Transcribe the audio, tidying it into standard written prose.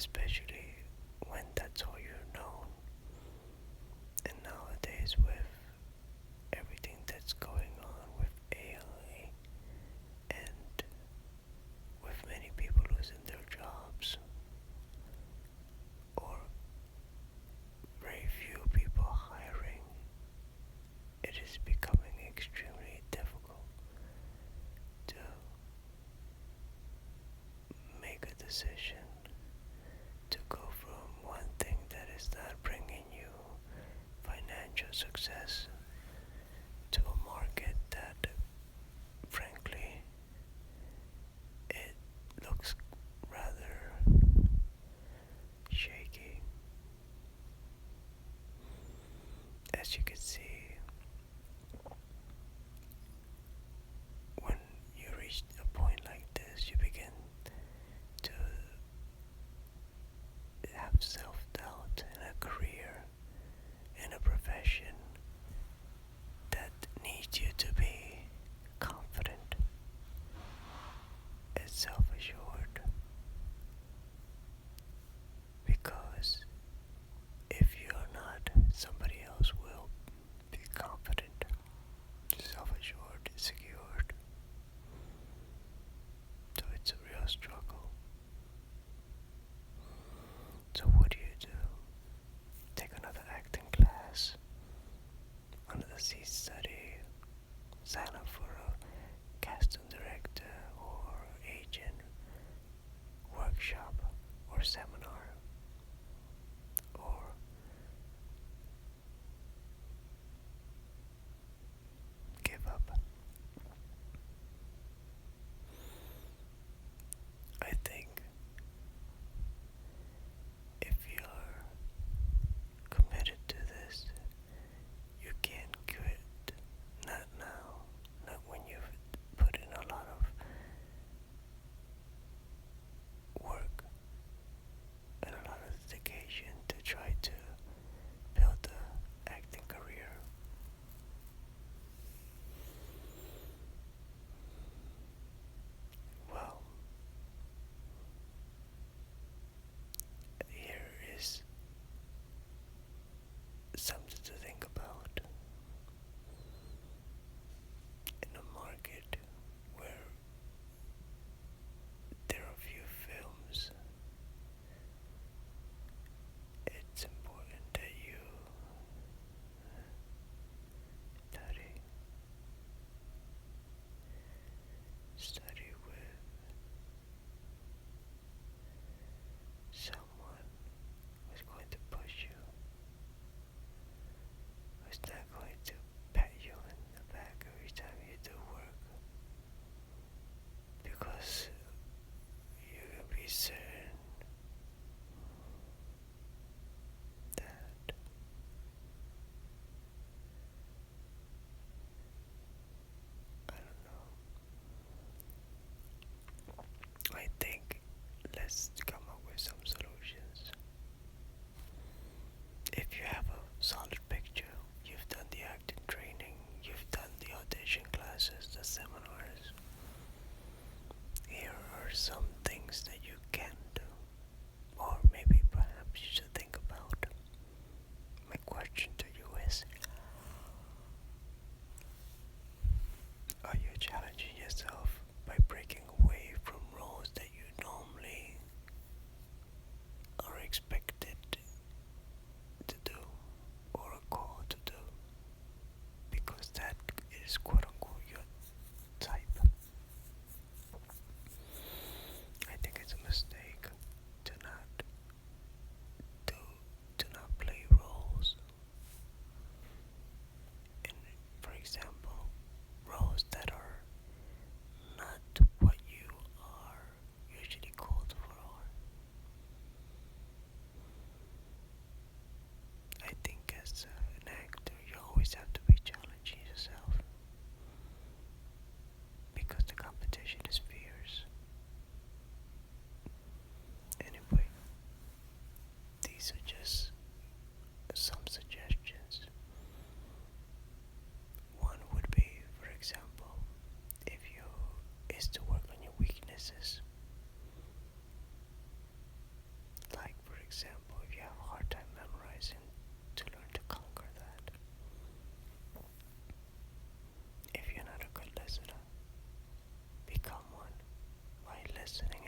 especially when that's all you're known. And nowadays, with everything that's going on with AI and with many people losing their jobs, or very few people hiring, it is becoming extremely difficult to make a decision to go from one thing that is not bringing you financial success to a market that, frankly, it looks rather shaky. As you can see, when you reach a point like this, you begin to have self-doubt in a career, in a profession that needs you to be confident and self-assured. Because if you are not, somebody else will be confident, self-assured, secured. So it's a real struggle. So what do you do? Take another acting class, another seat study, sign up for a casting director or agent workshop or seminar, or give up. I think if you're committed to this, you can't quit. Not now, not when you've put in a lot of work example, if you have a hard time memorizing, to learn to conquer that. If you're not a good listener, become one by listening